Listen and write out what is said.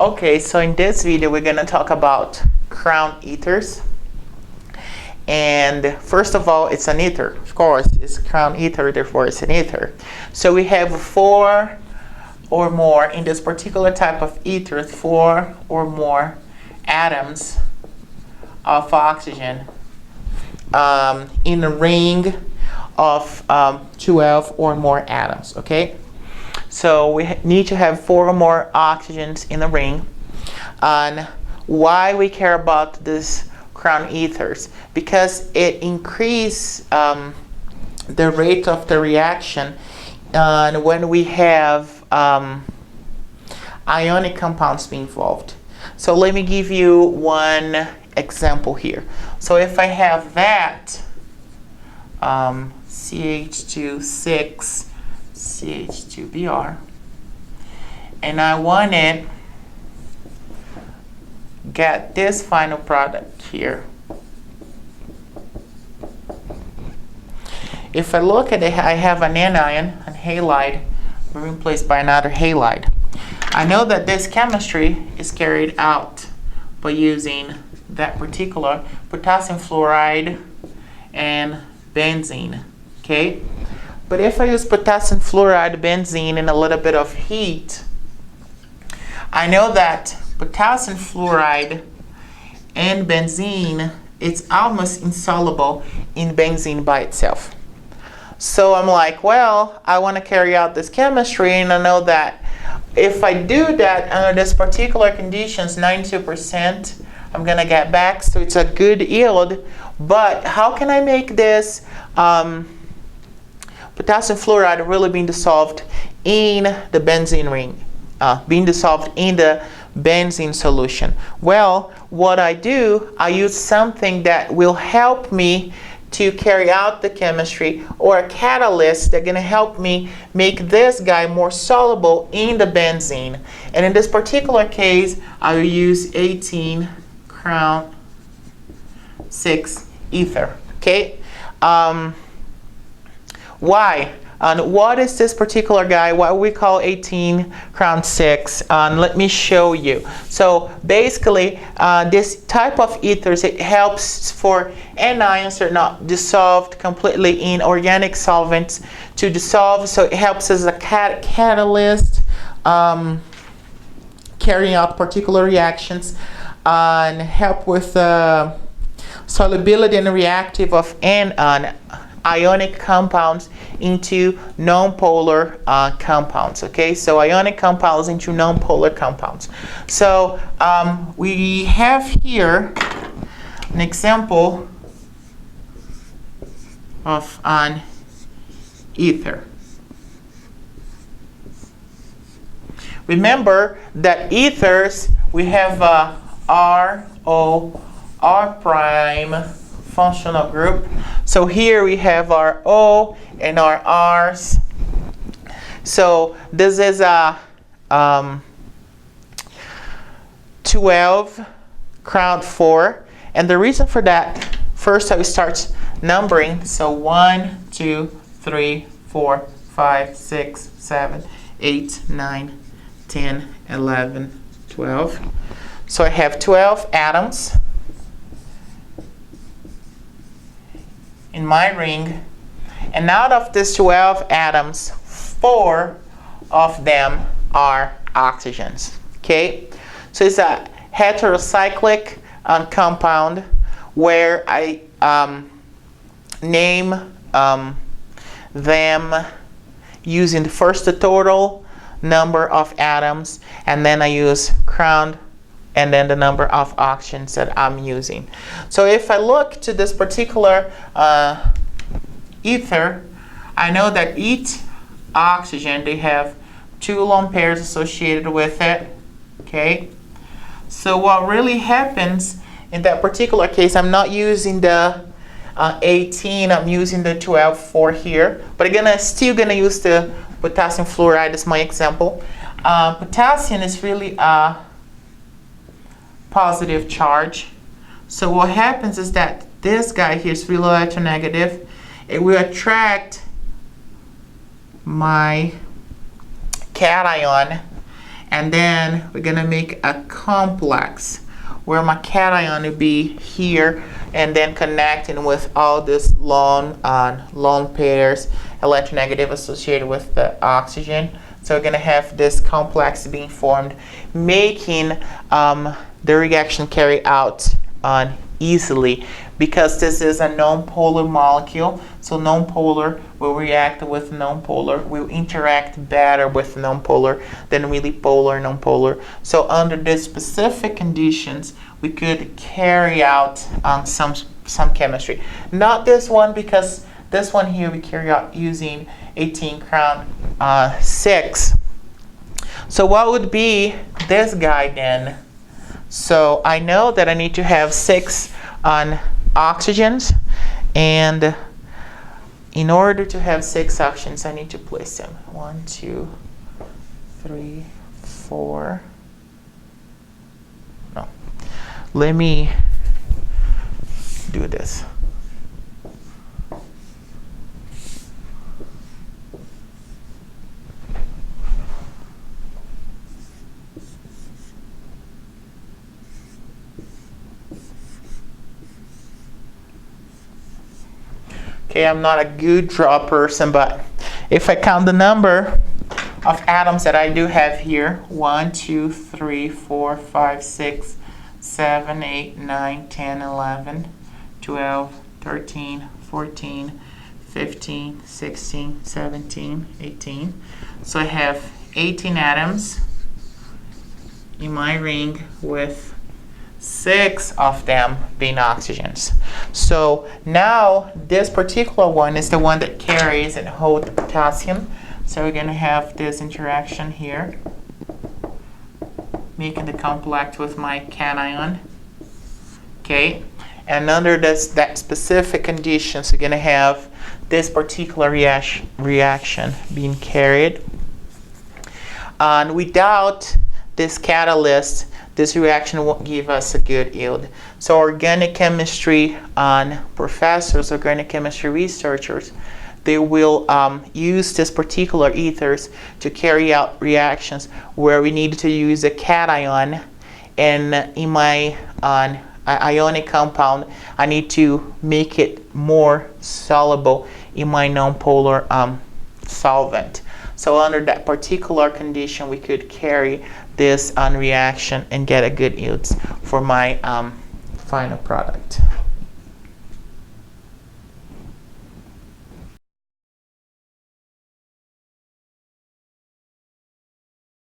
Okay, so in this video we're going to talk about crown ethers. And first of all, it's an ether. Of course, it's a crown ether, therefore it's an ether. So we have 4 or more, in this particular type of ether, 4 or more atoms of oxygen in a ring of 12 or more atoms, okay? So we need to have 4 or more oxygens in the ring. And why we care about this crown ethers? Because it increases the rate of the reaction when we have ionic compounds being involved. So let me give you one example here. So if I have that CH2 CH2Br, and I want to get this final product here. If I look at it, I have an anion, an halide, replaced by another halide. I know that this chemistry is carried out by using that particular potassium fluoride and benzene, okay? But if I use potassium fluoride, benzene, and a little bit of heat, I know that potassium fluoride and benzene, it's almost insoluble in benzene by itself. So I'm like, well, I want to carry out this chemistry, and I know that if I do that under this particular conditions, 92%, I'm going to get back, so it's a good yield. But how can I make this potassium fluoride really being dissolved in the benzene ring, being dissolved in the benzene solution? Well, what I do, I use something that will help me to carry out the chemistry, or a catalyst that's going to help me make this guy more soluble in the benzene. And in this particular case, I will use 18 crown 6 ether. Okay? Why? And what is this particular guy, what we call 18 crown 6? Let me show you. So basically, this type of ethers, it helps for anions that are not dissolved completely in organic solvents to dissolve. So it helps as a catalyst, carrying out particular reactions, and help with solubility and reactive of ionic compounds into nonpolar compounds. Okay, so ionic compounds into nonpolar compounds. So we have here an example of an ether. Remember that ethers, we have RO, R prime functional group. So here we have our O and our R's. So this is a 12 crown 4, and the reason for that, first I will start numbering. So 1, 2, 3, 4, 5, 6, 7, 8, 9, 10, 11, 12. So I have 12 atoms in my ring, and out of these 12 atoms, 4 of them are oxygens. Okay, so it's a heterocyclic compound where I name them using first the total number of atoms, and then I use crown and then the number of oxygens that I'm using. So if I look to this particular ether, I know that each oxygen, they have 2 lone pairs associated with it. Okay, so what really happens in that particular case, I'm not using the 18, I'm using the 12-4 here, but I'm still gonna use the potassium fluoride as my example. Potassium is really a positive charge. So what happens is that this guy here is really electronegative. It will attract my cation, And then we're gonna make a complex where my cation will be here and then connecting with all this lone pairs electronegative associated with the oxygen. So we're gonna have this complex being formed, making the reaction carry out easily, because this is a non-polar molecule. So non-polar will react with non-polar, will interact better with non-polar than really polar non-polar. So under these specific conditions, we could carry out some chemistry. Not this one, because this one here we carry out using 18 crown 6. So what would be this guy then? So I know that I need to have 6 oxygens, and in order to have 6 oxygens, I need to place them 1, 2, 3, 4. No, let me do this. Okay, I'm not a good draw person, but if I count the number of atoms that I do have here, 1, 2, 3, 4, 5, 6, 7, 8, 9, 10, 11, 12, 13, 14, 15, 16, 17, 18. So I have 18 atoms in my ring, with 6 of them being oxygens. So now this particular one is the one that carries and holds the potassium. So we're going to have this interaction here, making the complex with my cation. Okay, and under that specific conditions, we're going to have this particular reaction being carried. And without this catalyst, this reaction won't give us a good yield. So organic chemistry professors, organic chemistry researchers, they will use this particular ethers to carry out reactions where we need to use a cation, and in my ionic compound, I need to make it more soluble in my non-polar solvent. So under that particular condition, we could carry this reaction and get a good yields for my final product.